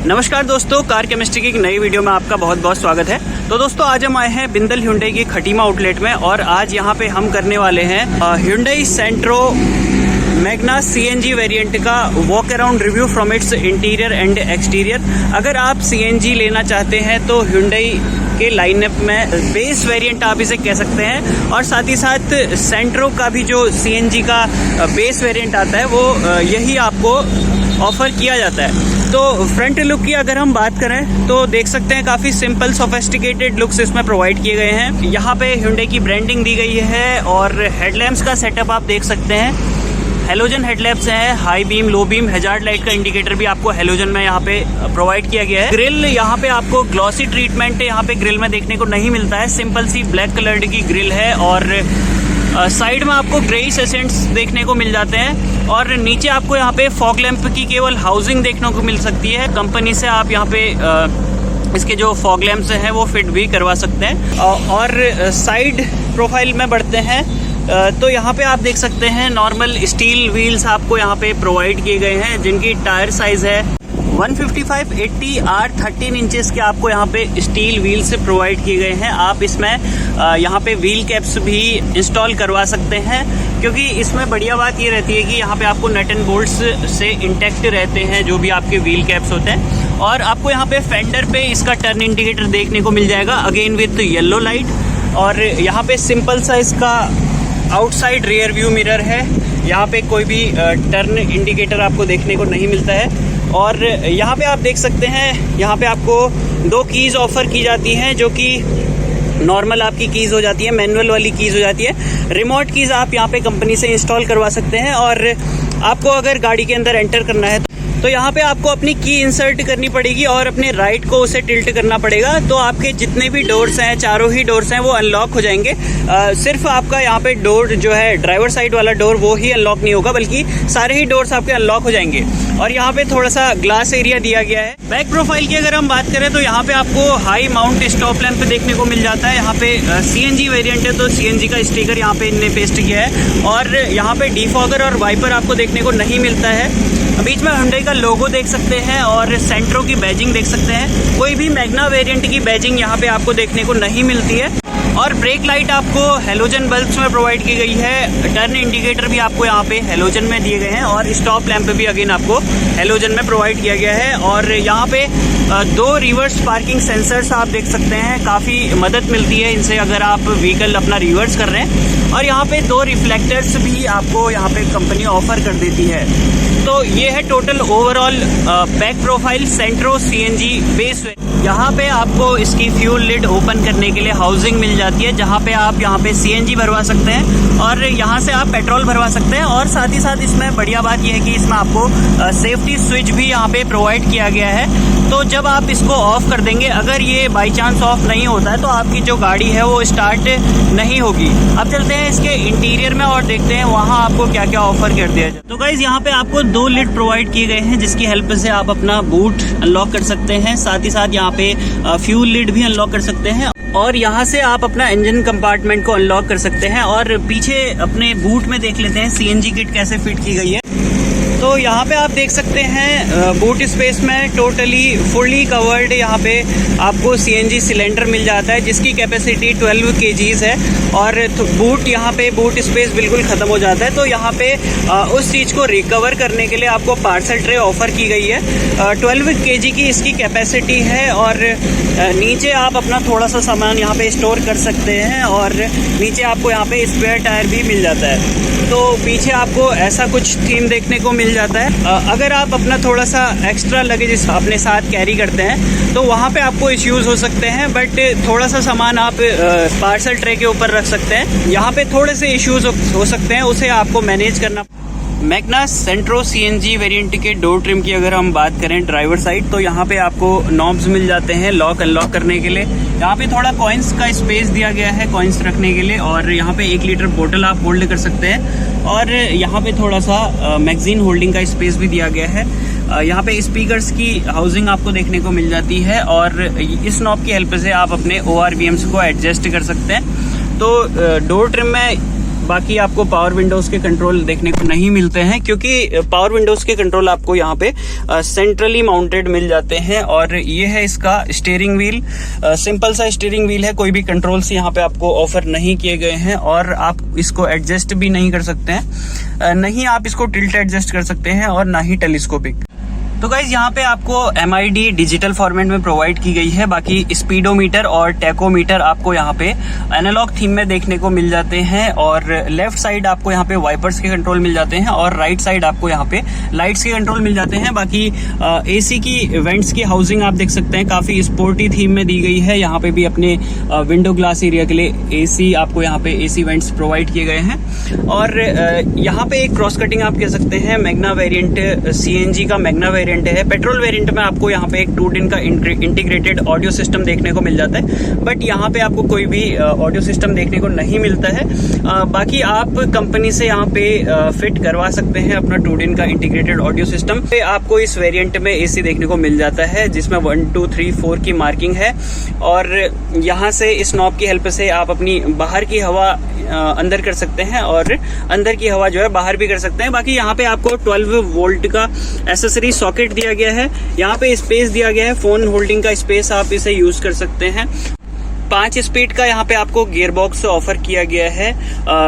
नमस्कार दोस्तों, car chemistry की एक नई वीडियो में आपका बहुत बहुत स्वागत है। तो दोस्तों आज हम आए हैं बिंदल Hyundai की खटीमा आउटलेट में और आज यहाँ पे हम करने वाले हैं Hyundai Santro Magna CNG variant का walk around review from its interior and exterior. अगर आप CNG लेना चाहते हैं तो Hyundai के लाइनअप में बेस वेरिएंट आप इसे कह सकते हैं और साथ ही साथ सेंट्रो का भी जो CNG का बेस वेरिएंट आता है वो यही आपको ऑफर किया जाता है। तो फ्रंट लुक की अगर हम बात करें तो देख सकते हैं काफ़ी सिंपल सोफिस्टिकेटेड लुक्स इसमें प्रोवाइड किए गए हैं। यहाँ पे Hyundai की ब्रांडिंग दी गई है और हेडलैम्प्स का सेटअप आप देख सकते हैं। हेलोजन हेडलैम्प्स हैं, high beam, low beam, hazard light का इंडिकेटर भी आपको हेलोजन में यहाँ पे प्रोवाइड किया गया है। ग्रिल यहाँ पे आपको ग्लॉसी ट्रीटमेंट यहाँ पे ग्रिल में देखने को नहीं मिलता है, सिंपल सी ब्लैक कलर्ड की ग्रिल है और साइड में आपको ग्रेइश एसेंट्स देखने को मिल जाते हैं और नीचे आपको यहाँ पे फॉग लैंप की केवल हाउसिंग देखने को मिल सकती है। कंपनी से आप यहाँ पे इसके जो फॉग लैंप्स हैं वो फिट भी करवा सकते हैं। और साइड प्रोफाइल में बढ़ते हैं तो यहाँ पे आप देख सकते हैं नॉर्मल स्टील व्हील्स आपको यहाँ पे प्रोवाइड किए गए हैं जिनकी टायर साइज है 155/80 R13 इंचेस के आपको यहाँ पे स्टील व्हील से प्रोवाइड किए गए हैं। आप इसमें यहाँ पे व्हील कैप्स भी इंस्टॉल करवा सकते हैं क्योंकि इसमें बढ़िया बात ये रहती है कि यहाँ पे आपको नट एंड बोल्ट्स से इंटैक्ट रहते हैं जो भी आपके व्हील कैप्स होते हैं। और आपको यहाँ पे फेंडर पे इसका टर्न इंडिकेटर देखने को मिल जाएगा अगेन विथ येलो लाइट। और यहाँ पे सिंपल सा इसका आउटसाइड रियर व्यू मिरर है, यहाँ पे कोई भी टर्न इंडिकेटर आपको देखने को नहीं मिलता है। और यहाँ पे आप देख सकते हैं यहाँ पे आपको 2 कीज़ ऑफर की जाती हैं जो कि नॉर्मल आपकी कीज़ हो जाती है, मैनुअल वाली कीज़ हो जाती है। रिमोट कीज़ आप यहाँ पे कंपनी से इंस्टॉल करवा सकते हैं और आपको अगर गाड़ी के अंदर एंटर करना है तो यहाँ पे आपको अपनी की इंसर्ट करनी पड़ेगी और अपने राइट को उसे टिल्ट करना पड़ेगा तो आपके जितने भी डोर्स हैं, चारों ही डोर्स हैं, वो अनलॉक हो जाएंगे। सिर्फ आपका यहाँ पे डोर जो है ड्राइवर साइड वाला डोर वो ही अनलॉक नहीं होगा बल्कि सारे ही डोर्स आपके अनलॉक हो जाएंगे। और यहाँ पे थोड़ा सा ग्लास एरिया दिया गया है। बैक प्रोफाइल की अगर हम बात करें तो यहाँ पे आपको हाई माउंट स्टॉप लैंप देखने को मिल जाता है। यहाँ पे CNG वेरिएंट है तो CNG का स्टिकर यहाँ पे इनने पेस्ट किया है और यहाँ पे डिफॉगर और वाइपर आपको देखने को नहीं मिलता है। बीच में Hyundai का लोगो देख सकते हैं और सेंट्रो की बैजिंग देख सकते हैं। कोई भी मैग्ना वेरिएंट की बैजिंग यहाँ पे आपको देखने को नहीं मिलती है। और ब्रेक लाइट आपको हेलोजन बल्ब्स में प्रोवाइड की गई है। टर्न इंडिकेटर भी आपको यहाँ पे हेलोजन में दिए गए हैं और स्टॉप लैंप भी अगेन आपको हेलोजन में प्रोवाइड किया गया है। और यहाँ पे 2 रिवर्स पार्किंग सेंसर्स आप देख सकते हैं, काफ़ी मदद मिलती है इनसे अगर आप व्हीकल अपना रिवर्स कर रहे हैं। और यहाँ पे 2 रिफ्लेक्टर्स भी आपको यहाँ पे कंपनी ऑफर कर देती है। तो ये है टोटल ओवरऑल बैक प्रोफाइल सेंट्रो CNG बेस। यहाँ पे आपको इसकी फ्यूल लिड ओपन करने के लिए हाउसिंग मिल जाती है जहाँ पे आप यहाँ पे CNG भरवा सकते हैं और यहाँ से आप पेट्रोल भरवा सकते हैं। और साथ ही साथ इसमें बढ़िया बात यह है कि इसमें आपको सेफ्टी स्विच भी यहाँ पे प्रोवाइड किया गया है। तो जब आप इसको ऑफ कर देंगे, अगर ये बाई चांस ऑफ नहीं होता है तो आपकी जो गाड़ी है वो स्टार्ट नहीं होगी। अब चलते हैं इसके इंटीरियर में और देखते हैं वहाँ आपको क्या क्या ऑफर कर दिया जाए। तो गाइज यहाँ पे आपको 2 लिड प्रोवाइड किए गए हैं जिसकी हेल्प से आप अपना बूट अनलॉक कर सकते हैं। साथ ही साथ यहाँ पे फ्यूल लिड भी अनलॉक कर सकते हैं और यहाँ से आप अपना इंजन कंपार्टमेंट को अनलॉक कर सकते हैं। और पीछे अपने बूट में देख लेते हैं CNG किट कैसे फिट की गई है। तो यहाँ पे आप देख सकते हैं बूट स्पेस में टोटली फुली कवर्ड यहाँ पे आपको CNG सिलेंडर मिल जाता है जिसकी कैपेसिटी 12 kgs है और बूट यहाँ पे बूट स्पेस बिल्कुल ख़त्म हो जाता है। तो यहाँ पे उस चीज़ को रिकवर करने के लिए आपको पार्सल ट्रे ऑफर की गई है। 12 kg की इसकी कैपेसिटी है और नीचे आप अपना थोड़ा सा सामान यहाँ पे स्टोर कर सकते हैं और नीचे आपको यहाँ पे स्पेयर टायर भी मिल जाता है। तो पीछे आपको ऐसा कुछ थीम देखने को मिल जाता है। अगर आप अपना थोड़ा सा एक्स्ट्रा लगेज अपने साथ कैरी करते हैं तो वहाँ पे आपको इश्यूज हो सकते हैं, बट थोड़ा सा सामान आप पार्सल ट्रे के ऊपर रख सकते हैं। यहाँ पे थोड़े से इश्यूज हो सकते हैं, उसे आपको मैनेज करना। मैग्ना सेंट्रो CNG वेरिएंट के डोर ट्रिम की अगर हम बात करें ड्राइवर साइड तो यहाँ पे आपको नॉब्स मिल जाते हैं लॉक अनलॉक करने के लिए। यहाँ पे थोड़ा कॉइन्स का स्पेस दिया गया है कॉइन्स रखने के लिए और यहाँ पे 1 लीटर बोतल आप होल्ड कर सकते हैं और यहाँ पे थोड़ा सा मैगजीन होल्डिंग का स्पेस भी दिया गया है। यहाँ पे स्पीकर्स की हाउसिंग आपको देखने को मिल जाती है और इस नॉब की हेल्प से आप अपने ORVMs को एडजस्ट कर सकते हैं। तो डोर ट्रिम में बाकी आपको पावर विंडोज के कंट्रोल देखने को नहीं मिलते हैं, क्योंकि पावर विंडोज के कंट्रोल आपको यहाँ पे सेंट्रली माउंटेड मिल जाते हैं। और ये है इसका स्टीयरिंग व्हील, सिंपल सा स्टीयरिंग व्हील है, कोई भी कंट्रोल्स यहाँ पे आपको ऑफर नहीं किए गए हैं और आप इसको एडजस्ट भी नहीं कर सकते हैं, नहीं आप इसको टिल्ट एडजस्ट कर सकते हैं और ना ही टेलीस्कोपिक। तो गाइज यहाँ पे आपको MID डिजिटल फॉर्मेट में प्रोवाइड की गई है। बाकी स्पीडोमीटर और टैकोमीटर आपको यहाँ पे एनालॉग थीम में देखने को मिल जाते हैं और लेफ्ट साइड आपको यहाँ पे वाइपर्स के कंट्रोल मिल जाते हैं और राइट साइड आपको यहाँ पे लाइट्स के कंट्रोल मिल जाते हैं। बाकी AC की वेंट्स की हाउसिंग आप देख सकते हैं, काफी स्पोर्टी थीम में दी गई है। यहाँ पे भी अपने विंडो ग्लास एरिया के लिए AC आपको यहाँ पे AC वेंट्स प्रोवाइड किए गए हैं। और यहाँ पे एक क्रॉस कटिंग आप कह सकते हैं, मैग्ना वेरिएंट CNG का मैग्ना वेरिएंट है। पेट्रोल वेरिएंट में आपको यहाँ पे एक 2 का इंटीग्रेटेड ऑडियो सिस्टम देखने को मिल जाता है, बट यहाँ पे आपको कोई भी ऑडियो सिस्टम देखने को नहीं मिलता है। बाकी आप कंपनी से यहाँ पे फिट करवा सकते हैं अपना 2 का इंटीग्रेटेड ऑडियो सिस्टम। पे आपको इस वेरिएंट में AC देखने को मिल जाता है, जिसमें 1 2 3 4 की मार्किंग है और यहाँ से इस नॉब की हेल्प से आप अपनी बाहर की हवा अंदर कर सकते हैं और अंदर की हवा जो है बाहर भी कर सकते हैं। बाकी यहाँ पे आपको 12 वोल्ट का एसेसरी सॉकेट दिया गया है, यहाँ पे स्पेस दिया गया है, फोन होल्डिंग का स्पेस आप इसे यूज कर सकते हैं। 5 स्पीड का यहाँ पे आपको गियर बॉक्स ऑफर किया गया है,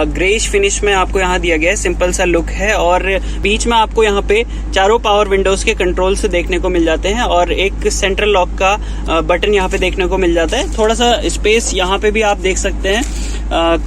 ग्रेइश फिनिश में आपको यहाँ दिया गया है, सिंपल सा लुक है। और बीच में आपको यहाँ पे चारों पावर विंडोज के कंट्रोल्स देखने को मिल जाते हैं और एक सेंट्रल लॉक का बटन यहाँ पे देखने को मिल जाता है। थोड़ा सा स्पेस यहाँ पे भी आप देख सकते हैं,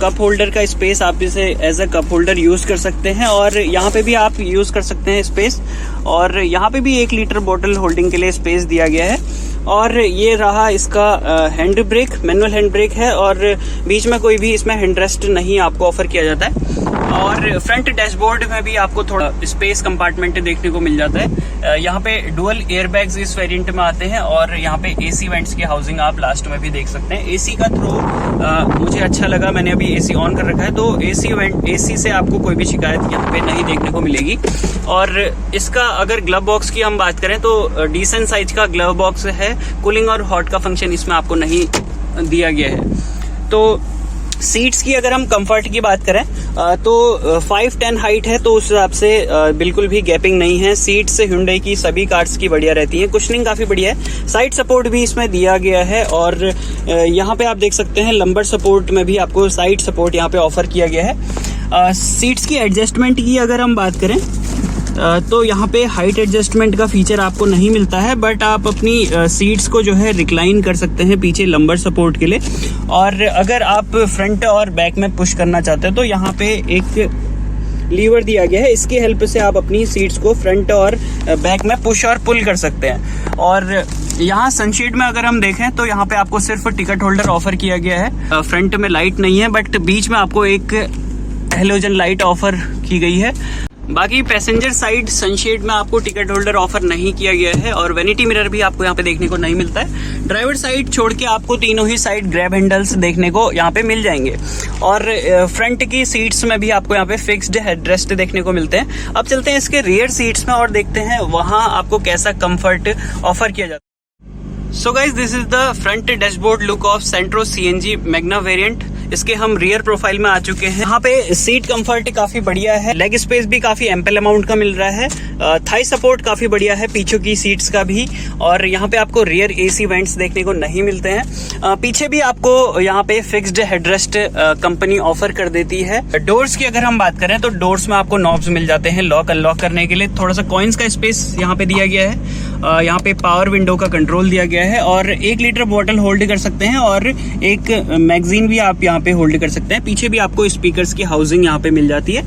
कप होल्डर का स्पेस आप इसे as a cup holder use कर सकते हैं और यहाँ पे भी आप यूज कर सकते हैं स्पेस। और यहाँ पे भी 1 लीटर बोतल होल्डिंग के लिए स्पेस दिया गया है। और ये रहा इसका hand brake, manual hand brake है और बीच में कोई भी इसमें हैंड रेस्ट नहीं आपको ऑफर किया जाता है। और फ्रंट डैशबोर्ड में भी आपको थोड़ा स्पेस कंपार्टमेंट देखने को मिल जाता है। यहाँ पे डुअल एयरबैग्स इस वेरिएंट में आते हैं और यहाँ पे AC वेंट्स की हाउसिंग आप लास्ट में भी देख सकते हैं। AC का थ्रो मुझे अच्छा लगा, मैंने अभी AC ऑन कर रखा है, तो AC से आपको कोई भी शिकायत यहाँ पे नहीं देखने को मिलेगी। और इसका अगर ग्लव बॉक्स की हम बात करें तो डिसेंट साइज का ग्लव बॉक्स है, कूलिंग और हॉट का फंक्शन इसमें आपको नहीं दिया गया है। तो सीट्स की अगर हम कंफर्ट की बात करें तो 5'10" हाइट है, तो उस हिसाब से बिल्कुल भी गैपिंग नहीं है। सीट्स Hyundai की सभी कार्स की बढ़िया रहती हैं, कुशनिंग काफी बढ़िया है, साइड सपोर्ट भी इसमें दिया गया है और यहाँ पे आप देख सकते हैं लंबर सपोर्ट में भी आपको साइड सपोर्ट यहाँ पे ऑफर किया गया है। सीट्स की एडजस्टमेंट की अगर हम बात करें तो यहाँ पे हाइट एडजस्टमेंट का फीचर आपको नहीं मिलता है, बट आप अपनी सीट्स को जो है रिक्लाइन कर सकते हैं पीछे लंबर सपोर्ट के लिए। और अगर आप फ्रंट और बैक में पुश करना चाहते हैं तो यहाँ पे एक लीवर दिया गया है, इसकी हेल्प से आप अपनी सीट्स को फ्रंट और बैक में पुश और पुल कर सकते हैं। और यहाँ सनशीट में अगर हम देखें तो यहाँ पे आपको सिर्फ टिकट होल्डर ऑफर किया गया है, फ्रंट में लाइट नहीं है, बट बीच में आपको एक हेलोजन लाइट ऑफर की गई है। बाकी पैसेंजर साइड सनशेड में आपको टिकट होल्डर ऑफर नहीं किया गया है और वैनिटी मिरर भी आपको यहाँ पे देखने को नहीं मिलता है। ड्राइवर साइड छोड़ के आपको तीनों ही साइड ग्रैब हैंडल्स देखने को यहाँ पे मिल जाएंगे और फ्रंट की सीट्स में भी आपको यहाँ पे फिक्स्ड हेडरेस्ट देखने को मिलते हैं। अब चलते हैं इसके रियर सीट्स में और देखते हैं वहाँ आपको कैसा कंफर्ट ऑफर किया जाता है। So guys, this is the front dashboard look of Santro CNG Magna variant. इसके हम रियर प्रोफाइल में आ चुके हैं। यहाँ पे सीट कंफर्ट काफी बढ़िया है, लेग स्पेस भी काफी एम्पल अमाउंट का मिल रहा है, थाई सपोर्ट काफी बढ़िया है पीछे की सीट्स का भी। और यहाँ पे आपको रियर AC वेंट्स देखने को नहीं मिलते हैं। पीछे भी आपको यहाँ पे फिक्स्ड हेडरेस्ट कंपनी ऑफर कर देती है। डोर्स की अगर हम बात करें तो डोर्स में आपको नॉब्स मिल जाते हैं लॉक अनलॉक करने के लिए, थोड़ा सा कॉइन्स का स्पेस यहाँ पे दिया गया है। यहाँ पे पावर विंडो का कंट्रोल दिया गया है और 1 लीटर बोतल होल्ड कर सकते हैं और एक मैगजीन भी आप यहाँ पे होल्ड कर सकते हैं। पीछे भी आपको स्पीकर्स की हाउसिंग यहाँ पे मिल जाती है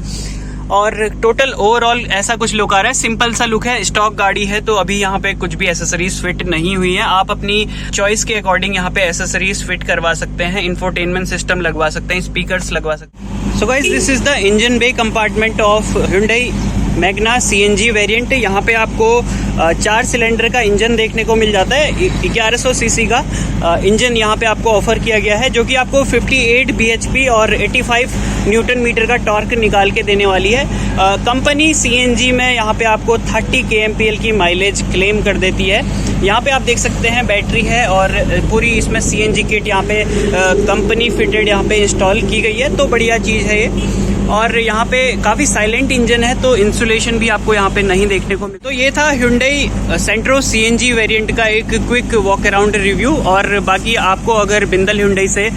और टोटल ओवरऑल ऐसा कुछ लुक आ रहा है। सिंपल सा लुक है, स्टॉक गाड़ी है तो अभी यहाँ पे कुछ भी एसेसरीज फिट नहीं हुई है। आप अपनी चॉइस के अकॉर्डिंग यहाँ पे एसेसरीज फिट करवा सकते हैं, इंफोटेनमेंट सिस्टम लगवा सकते हैं, स्पीकर्स लगवा सकते हैं। So guys, this is the engine bay compartment of Hyundai Magna CNG variant. यहाँ पे आपको 4 सिलेंडर का इंजन देखने को मिल जाता है। 1100 सीसी का इंजन यहाँ पे आपको ऑफर किया गया है, जो कि आपको 58 bhp और 85 न्यूटन मीटर का टॉर्क निकाल के देने वाली है। कंपनी CNG में यहाँ पे आपको 30 kmpl की माइलेज क्लेम कर देती है। यहाँ पे आप देख सकते हैं बैटरी है और पूरी इसमें CNG किट यहाँ पे कंपनी फिटेड यहाँ पे इंस्टॉल की गई है, तो बढ़िया चीज़ है ये। और यहाँ पे काफ़ी साइलेंट इंजन है, तो इंसुलेशन भी आपको यहाँ पे नहीं देखने को मिले। तो ये था Hyundai सेंट्रो CNG वेरिएंट का एक क्विक वॉक अराउंड रिव्यू। और बाकी आपको अगर बिंदल Hyundai से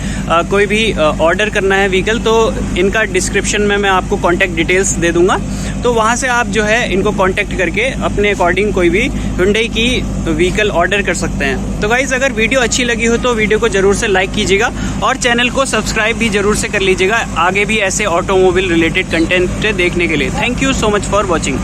कोई भी ऑर्डर करना है व्हीकल, तो इनका डिस्क्रिप्शन में मैं आपको कॉन्टैक्ट डिटेल्स दे दूंगा, तो वहाँ से आप जो है इनको कॉन्टैक्ट करके अपने अकॉर्डिंग कोई भी Hyundai की व्हीकल ऑर्डर कर सकते हैं। तो गाइज, अगर वीडियो अच्छी लगी हो तो वीडियो को जरूर से लाइक कीजिएगा और चैनल को सब्सक्राइब भी जरूर से कर लीजिएगा आगे भी ऐसे ऑटोमोबाइल रिलेटेड कंटेंट देखने के लिए। Thank you so much for watching.